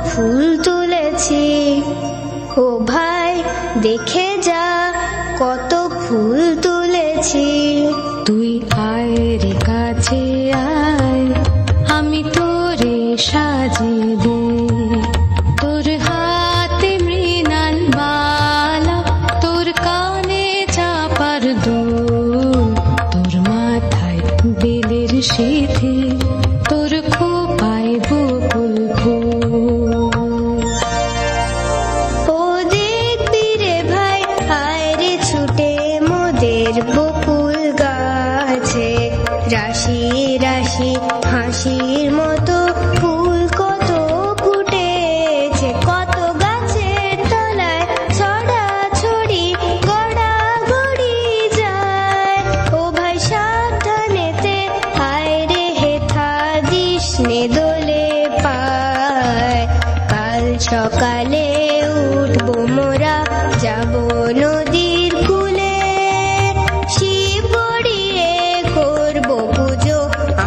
ফুল তুলেছি। ও ভাই দেখে যা কত ফুল তুলেছি। তুই আয় রে কাছে আয়, আমি তোরে সাজিয়ে দেই। তোর হাতে মৃণাল বালা, তোর কানে চাপার দুল, তোর মাথায় বেলের সিঁথি, তোর খোপায় বকুল ফুল। ও দেখবি রে ভাই আয় রে ছুটে মোদের বকুল গাছে। রাশি রাশি হাসির মতো ফুল কত ফুটেছে, কত গাছের তলায় ছড়াছড়ি গড়াগড়ি যায়। ও ভাই সাবধানেতে আয় রে হেথা দিস নে দোলে পায়। কাল সকালে উঠবো মোরা যাব নদীর কূলে, শিব গড়িয়ে করবো পুজো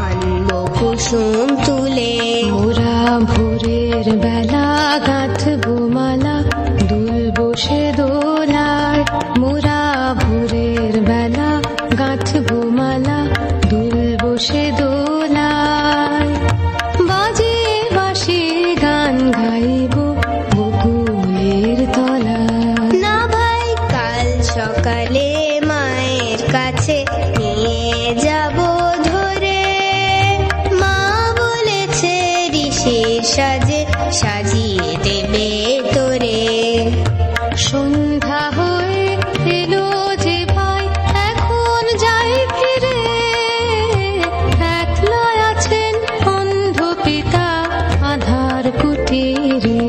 আনবো কুসুম তুলে। মোরা ভোরের বেলা গাঁথবো মালা, দুলবো সে দোলায়। মোরা ভোরের বেলা গাঁথবো মালা, দুলবো সে দোলায়। বাজে বাঁশি গান গাইবো বকুলের তলায়। না ভাই কাল সকালে মায়ের কাছে নিয়ে যাব ধরে। মা বলেছে ঋষির সাজে সাজিয়ে দেবে তোরে। সন্ধ্যা হয়ে এলো যে ভাই, এখন যাই ফিরে। একলা আছেন অন্ধ পিতা আধার কুটিরে।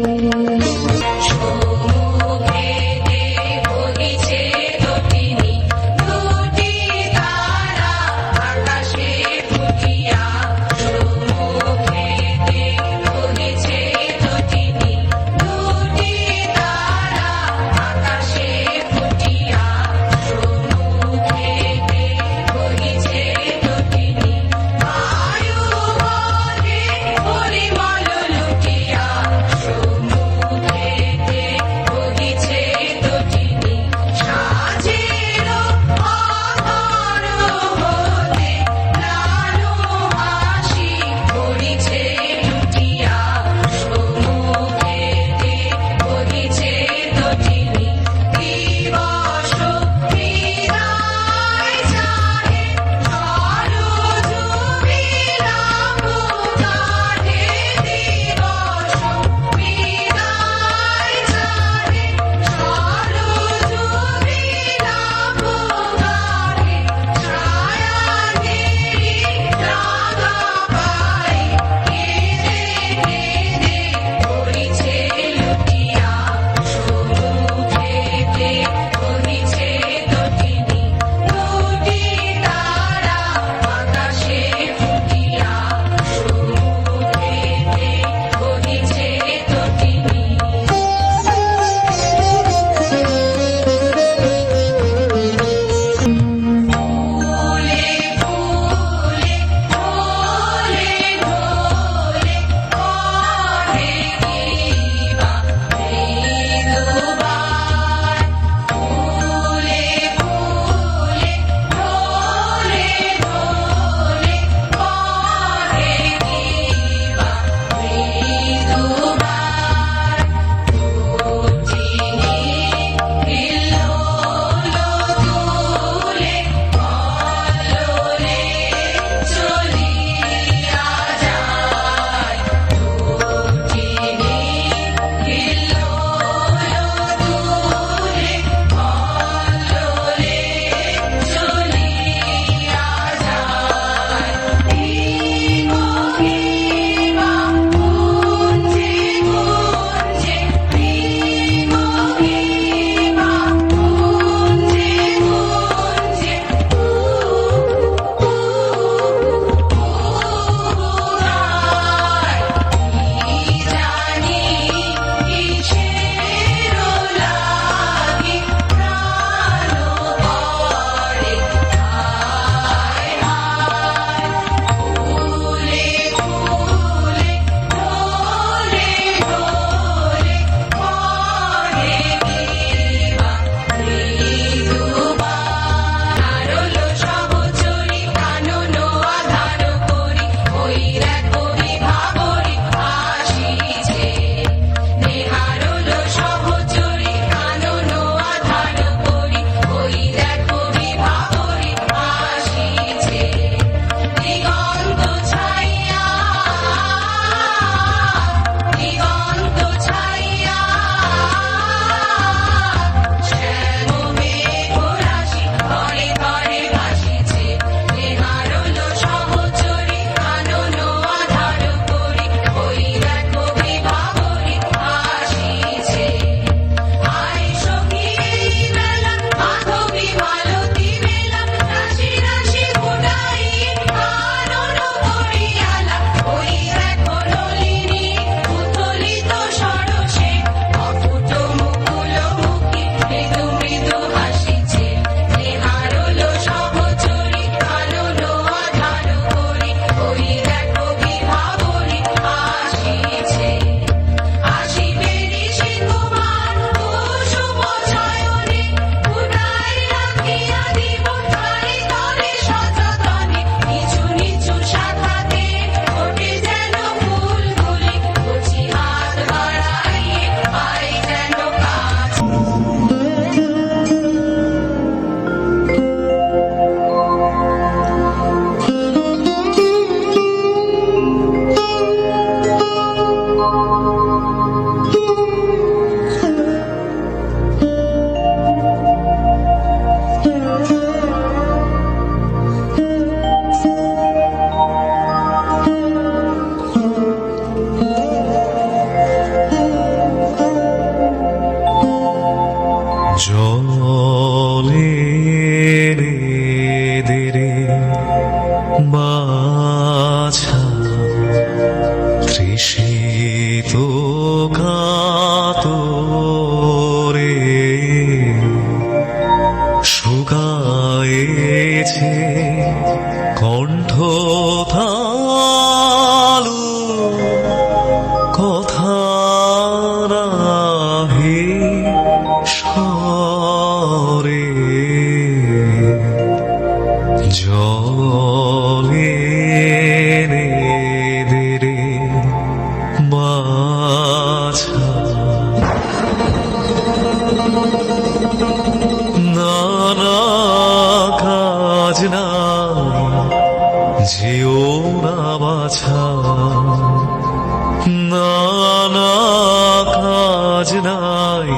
আজ নাই,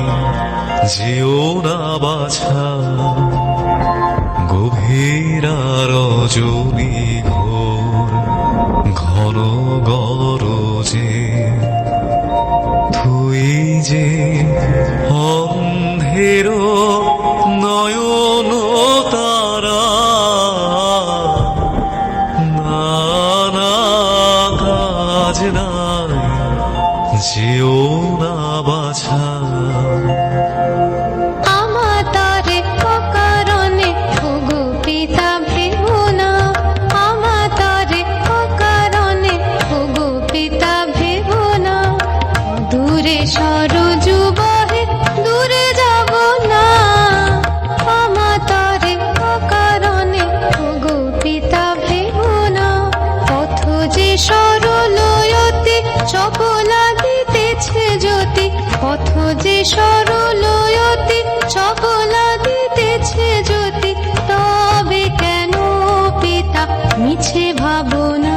যেও না বাছা, গভীর রজনী ঘোর ঘন গরজে, তুই যে অন্ধের নয়ন তারা, নানা কাজ নাই, যেও না বাছা। আমার তরে অকারণে ওগো পিতা ভেবো না, আমার তরে অকারণে ওগো পিতা ভেবো না, দূরে সরজু বহে দূরে যাব না, আমার তরে অকারণে ওগো পিতা ভেবো না, পথ যে সরলয়তি চপলা দিতেছে জ্যোতি, পথ যে সরলয়তি চপলা দিতেছে জ্যোতি, তবে কেন পিতা মিছে ভাবনা,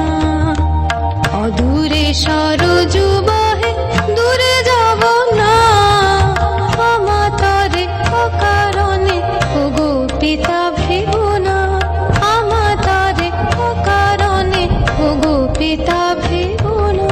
অদূরে সরজু বহে দূরে যাব না, আমার তরে অকারণে ওগো পিতা ভেবো না, আমার তরে অকারণে ওগো পিতা ভেবো না।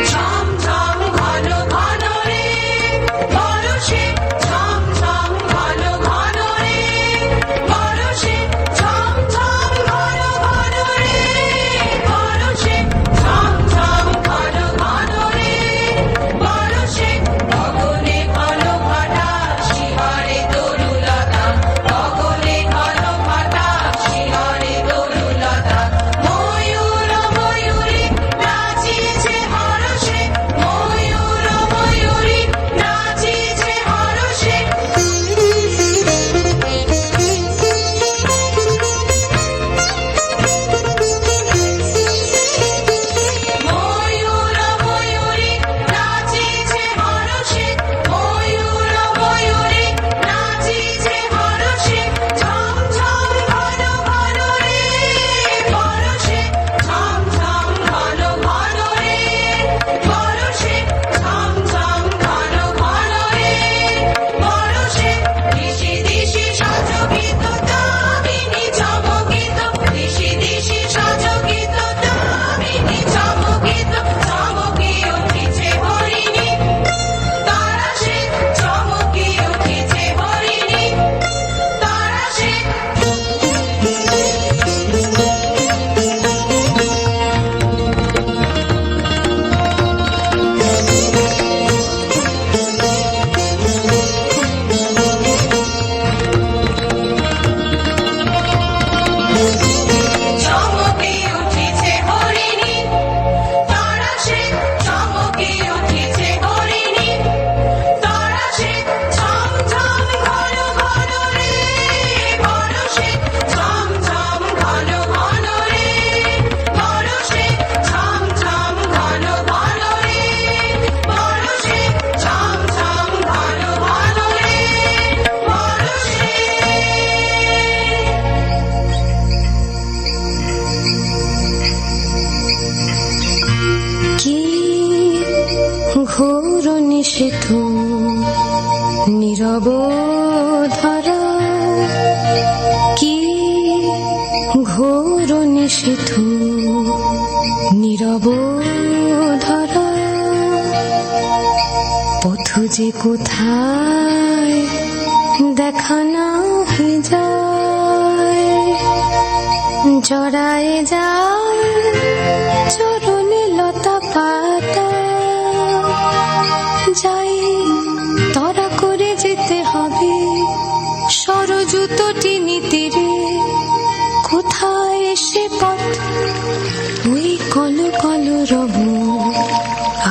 ঝমঝম ঘন ঘন রে বরষে, ঝমঝম ঘন ঘন রে বরষে, ঝমঝম ঘন ঘন রে বরষে, ঝমঝম ঘন ঘন রে বরষে, গগনে ঘন ঘটা শিহরে তরুলতা, গগনে ঘন ঘটা শিহরে তরুলতা, ময়ূর ময়ূরী নাচিছে হরষে, ময়ূর ময়ূরী নাচিছে হরষে, ময়ূর ময়ূরী নাচিছে হরষে, ময়ূর ময়ূরী নাচিছে হরষে, ঝমঝম ঘন ঘন রে বরষে, ঝমঝম ঘন ঘন রে বরষে, ঝমঝম ঘন ঘন রে বরষে, দিশি দিশি সচকিত দামিনী চমকিত, দিশি দিশি সচকিত দামিনী চমকিত, চমকি উঠিছে হরিণী, তারা সে চমকি উঠিছে হরিণী, তারা সে চমকি উঠিছে হরিণী, তারা সে চমকি উঠিছে হরিণী, তারা সে ঝমঝম ঘন ঘন রে বরষে, ঝমঝম ঘন ঘন রে বরষে, ঝমঝম ঘন ঘন রে বরষে, ঝমঝম ঘন ঘন রে বরষে। কি ঘোর নিষেধ নীরব ধরা, কি ঘোর নিষেধ নীরব ধরা, পথ যে কোথায় দেখা না হয়ে যায়, জড়ায় যায় চরণে লতা পাতা, যাই তরা করে যেতে হবে সরজুতটি নীতিরে, কোথায় সে পথ ওই কল কল রব,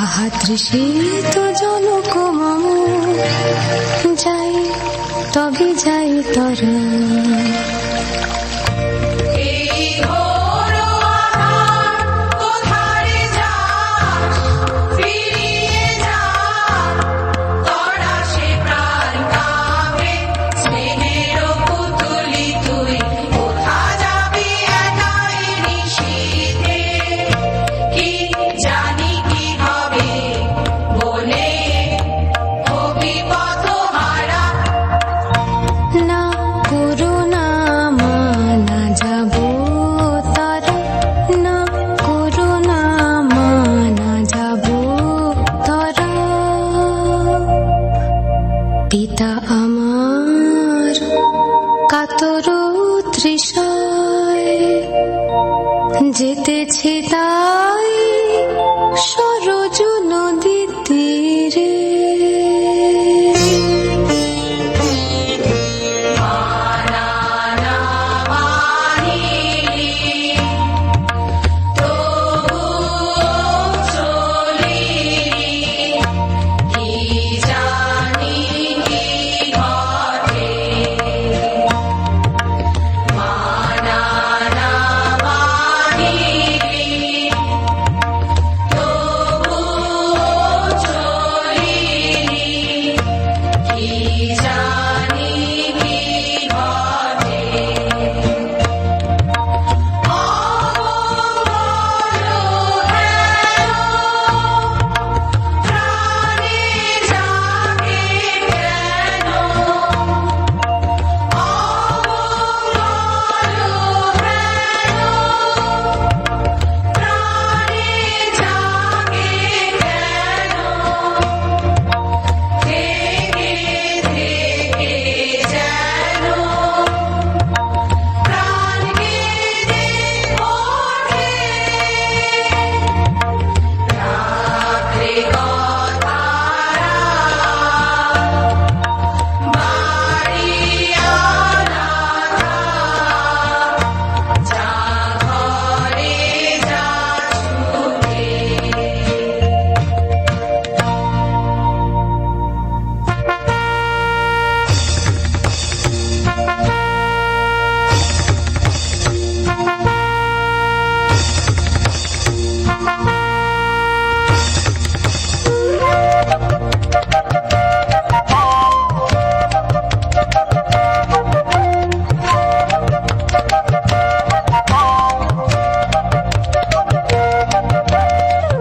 আহ তাহা তৃষিত জনক মম যাই তবে যাই তরা এই ঘোর আধার কোথায় যাস ফিরিয়ে যা তরা সে প্রাণ কাঁপে স্নেহের পুতুলি তুই কোথা যাবি একাই নিশীথে কি জানি কি হবে বলে হবি পথহারা না করুণা মানা যাব তারা না করুণা মানা যাব তারা পিতা আমার কাতর তৃষায় যেতেছে তাই সরজ নদী তীরে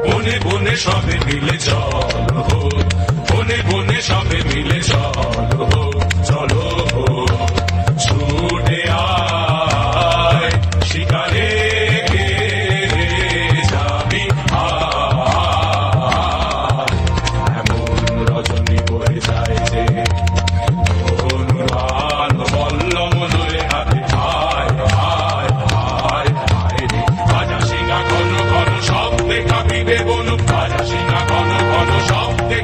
বনে বনে সবে মিলে চল হো বনে বনে সবে মিলে চল হো চলো হো ছুটে আয় শিকারে কে যাবি আয় এমন রজনী বয়ে যায় যে অনুরান বল্লম নয়ে হাতে আয় আয় আয় আয় রে বাজা সিংহা ঘন ঘন শব্দে কাঁপিবে বন বাজা সিংহা ঘন ঘন শব্দে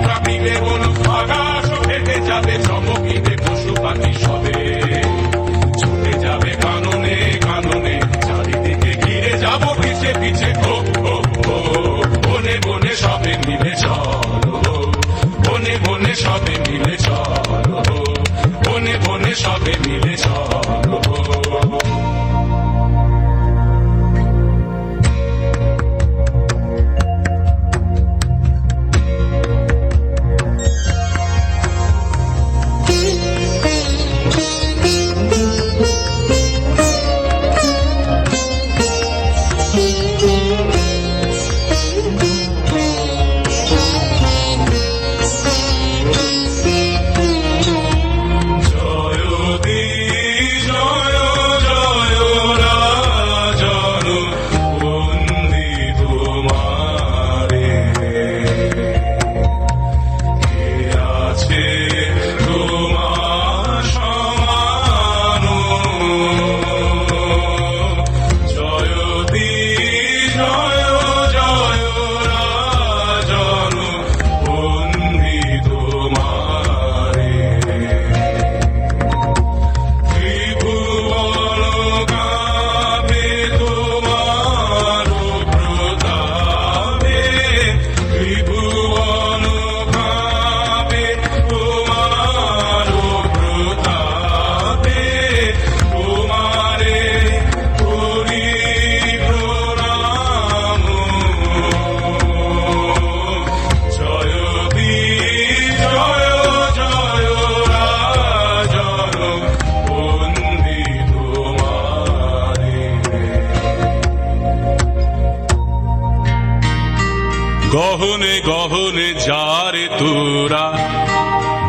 গহনে গহনে যারে তোরা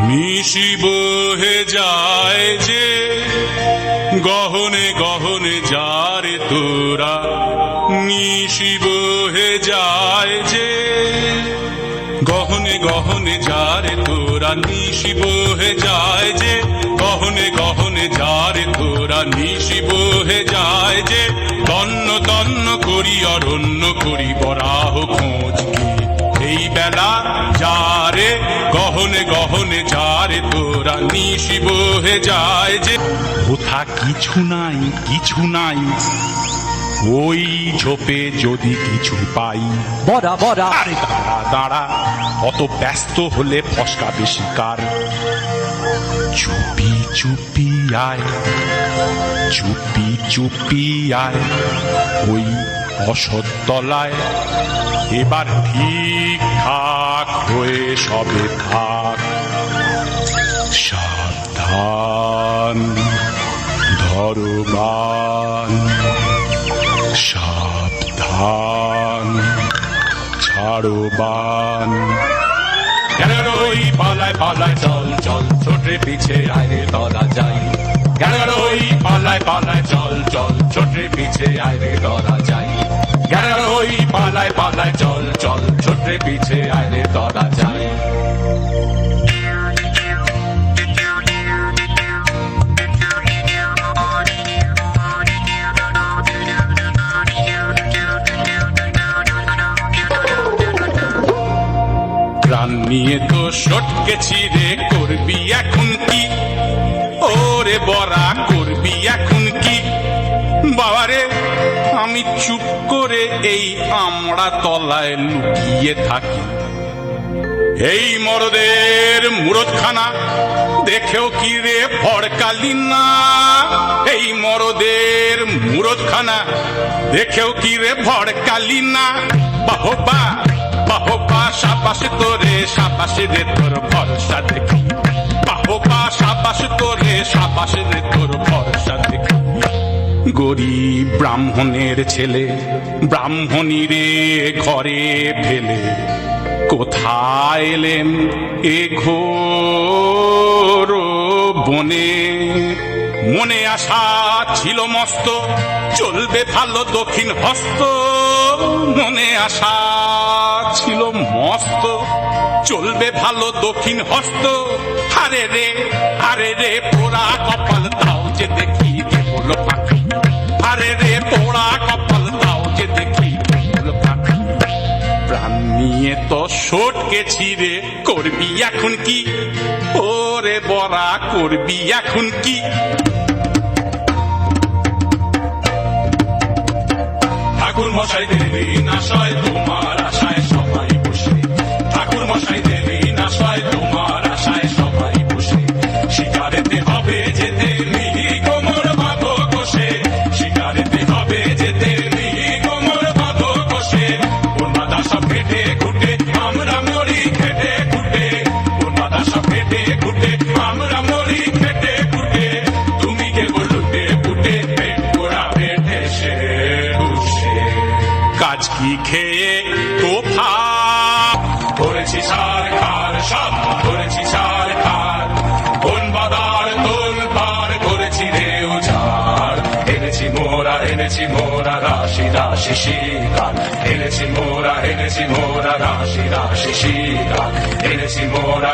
নিশি বহে যায় যে, গহনে গহনে যারে তোরা নিশি বহে যায় যে, গহনে গহনে যারে তোরা নিশি বহে যায় যে, গহনে গহনে যারে তোরা নিশি বহে যায় যে, তন্ন তন্ন করি অরণ্য করি বরাহ খোঁজ কি এই বেলা যারে, গহনে গহনে যারে তোরা নিশি বহে যায় যে। কোথা কিছু নাই কিছু নাই, ওই ঝোপে যদি কিছু পাই। বড়া বড়া আরে দাঁড়া দাঁড়া, অত ব্যস্ত হলে ফসকাবে শিকার। চুপি চুপি আয়, চুপি চুপি আয় ওই অসতলায়, এবার ঠিক ঠাক হয়ে সবে থাক। সাবধান ধরবান, সাবধান ছাড়বান। ওই পালায় পালায় চল চল, ছোটে পিছে আয় তোরা যাই। ওই পালায় পালায় চল চল, ছোটে পিছে আয় তোরা যাই। ওই পালায় পালায় চল চল, ছোটে পিছে আয় তোরা যাই। প্রাণ নিয়ে তো সটকেছি রে, করবি এখন কি? ওরে বড়া করবি এখন কি? বাবারে আমি চুপ করে এই আমড়া তলায় লুকিয়ে থাকি। এই মরদের মুরদখানা দেখেও কি রে ভড়কালি না? এই মরদের মুরদখানা দেখেও কি রে ভড়কালি না? বাহবা বাহবা সাবাস তোরে, সাবাস রে তোর ভরসা দেখি। বাহবা সাবাস তোরে, সাবাস রে তোর ভরসা দেখি। গরিব ব্রাহ্মণের ছেলে ব্রাহ্মণী রে ঘরে ফেলে কোথায় এলেন এ ঘোর বনে। মনে আশা ছিল মস্ত, চলবে ভালো দক্ষিণ হস্ত। মনে আশা ছিল মস্ত, চলবে ভালো দক্ষিণ হস্ত। হারে রে পোড়া কপাল দাও যে দেখি কেবল পাখি। হারে রে পোড়া কপাল দাও যে দেখি কেবল পাখি। প্রাণ নিয়ে তো সটকেছি রে, করবি এখন কি? ওরে বড়া করবি এখন কি? ঠাকুর মশাই দেবী নাশয় তোমার আশায় সবাই বসে। ঠাকুর মশাই দেবী নাশয় তোমার আশায় সবাই বসে। শিকারেতে হবে যেতে মিহি কোমর বাঁধো কষে। শিকারেতে হবে যেতে মিহি কোমর বাঁধো কষে। ওর মাথা সব কেটে খুঁটে আমরা মরি খেটে খুঁটে। ওর মাথা সব কেটে খুঁটে আমরা মরি খেটে খুঁটে। তুমি কেবল লুটে ফুটে পেট পোড়া পেটে সে কাজ কি খেয়ে তোফা করেছি সার খার, সব করেছি সার খার। কোন বাদার তোল পার করেছি রে উজাড়। এনেছি মোরা রাশি রাশি শিকার। এনেছি মোরা রাশি রাশি শিকার। এনেছি মোরা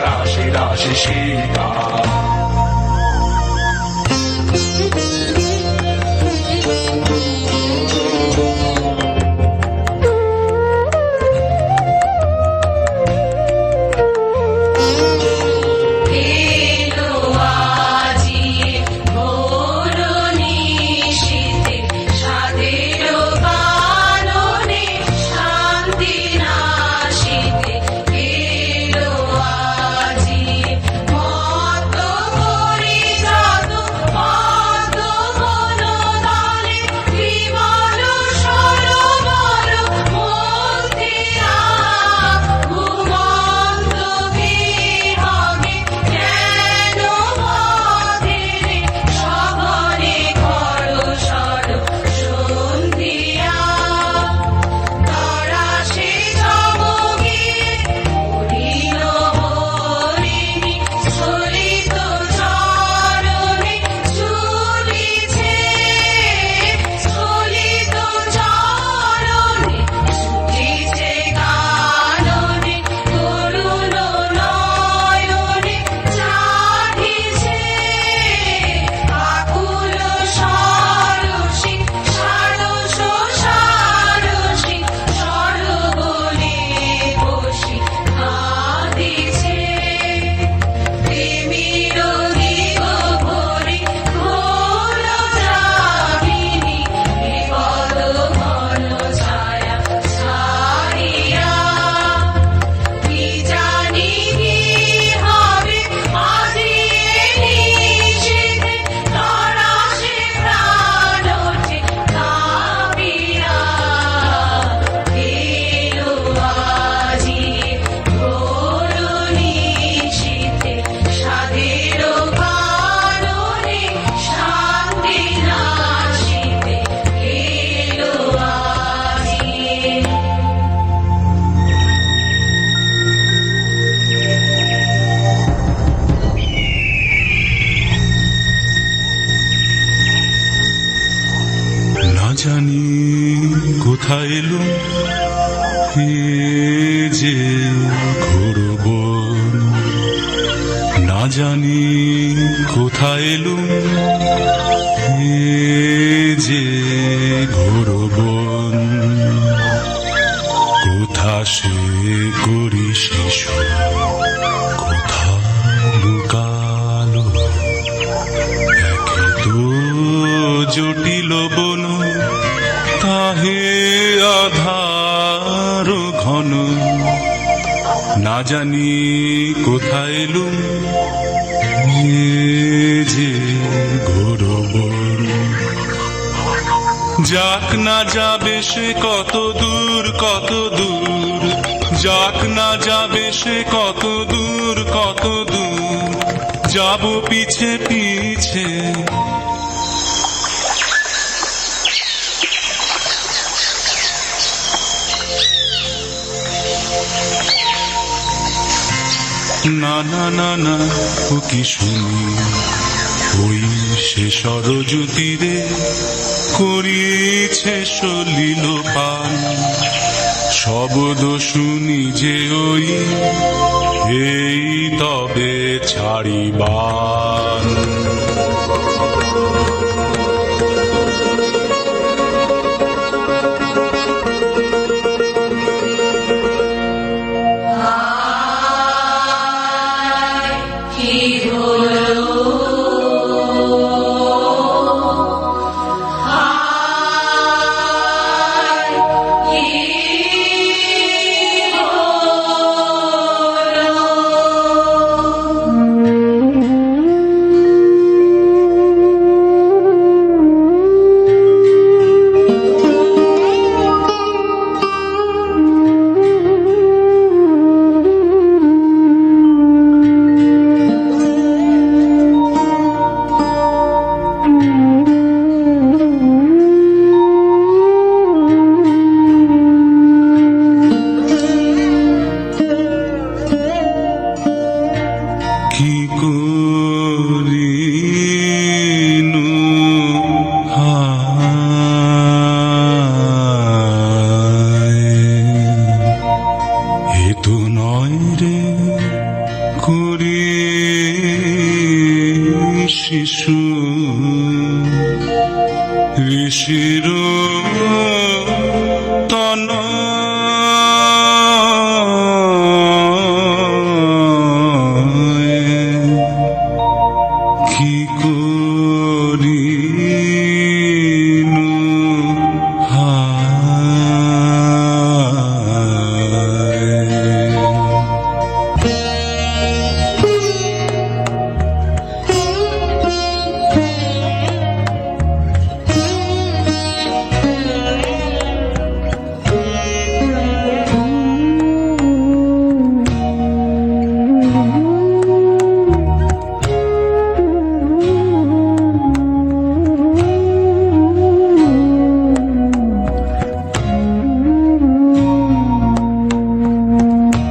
রাশি রাশি শিকার। এলো আজি ভোর নিশীথে, স্বাদের কাননে শান্তি নাশিতে। এলো আজি মত এলুম এ যে ঘোর বন, না জানি কোথায় এলুম এ যে ঘোর বন, কোথা সে করি শিশু কোথা লুকালো, একে তো জটিল বন তাহে আধার ঘন, না জানি কোথায় এলুম এ যে ঘোর বন। যাক না যাবে সে কত দূর কত দূর, যাক না যাবে সে কত দূর কত দূর, যাব পিছে পিছে। না না না না ও কি শুনি, ওই সে সরজতীরে করিয়েছে সলিল পান, শব্দ শুনি যে ওই এই তবে ছাড়িবান। কি হলো কি করিনু হায়, এ তো নয় রে করি শিশু, ঋষির তন কি করিনু হায়।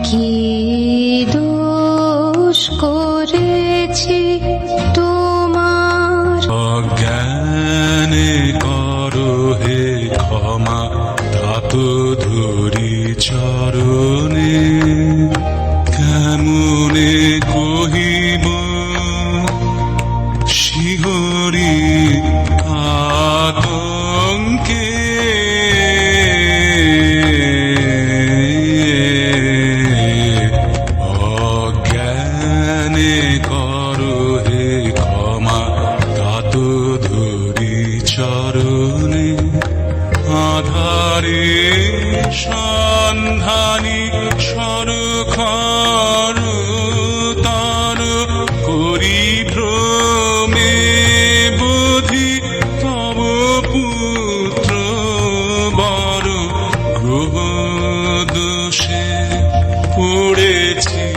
কি দোষ করেছি তোমার, অজ্ঞানে করো হে ক্ষমা, ধাত ধরি চরণে কেমনে কহিব শিহরি আতঙ্কে, অজ্ঞানে করো হে ক্ষমা, ধাত ধরি চরণে আধারে সন্ধানী সরখর তার করি ভ্রমে বোধি, তব পুত্র বড় গ্রহ দোষে পড়েছি,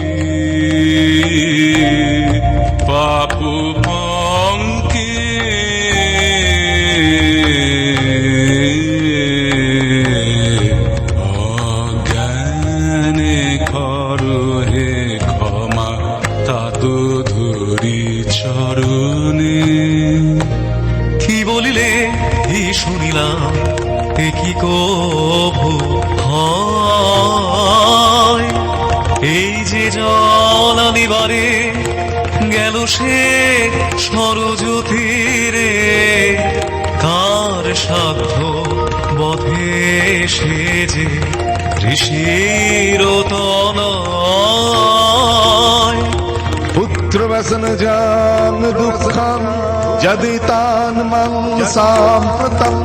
পাপ পঙ্কে অজ্ঞানে করো জল আনিবারে গেল সে সরজ্যোতি রে, কার সাধ্য বধে সে যে ঋষির তনয়। पुत्रव्यसनजां दुःखं यदि तान्मं साम्प्रतम्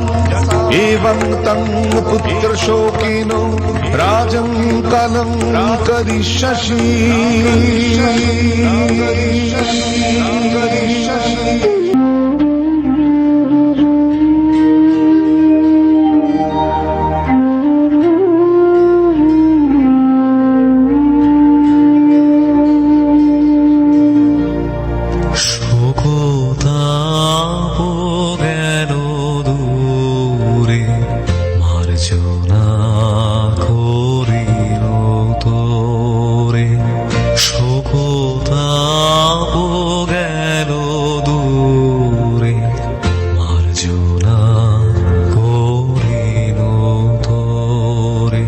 एवं तं पुत्रशोकिनो राजं कलं करिष्यसि। শোকতাপ গেল দূরে, মার্জনা করিল তোরে। শোকতাপ গেল দূরে, মার্জনা করিল তোরে।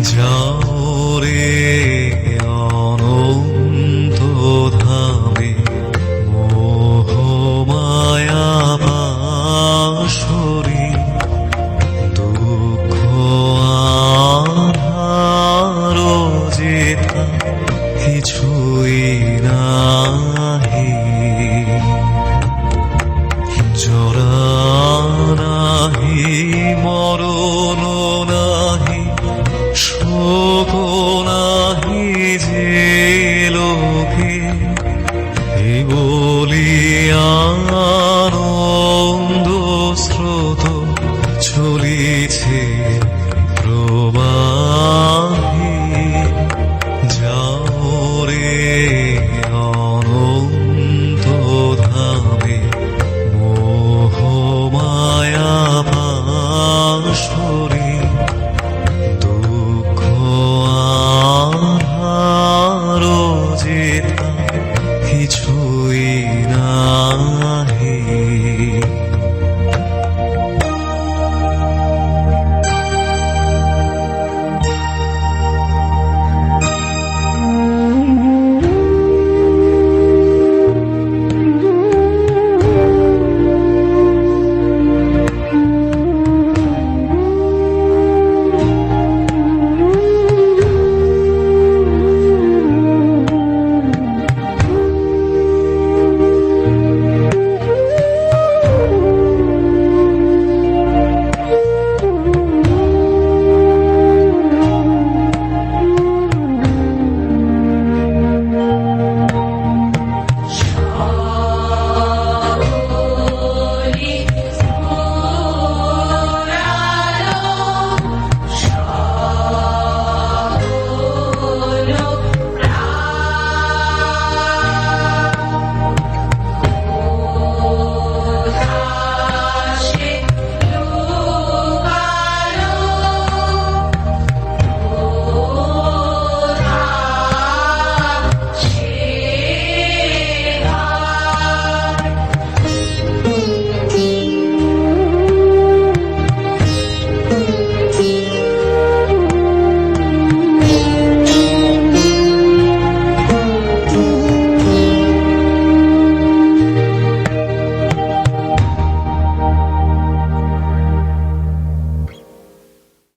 যাও রে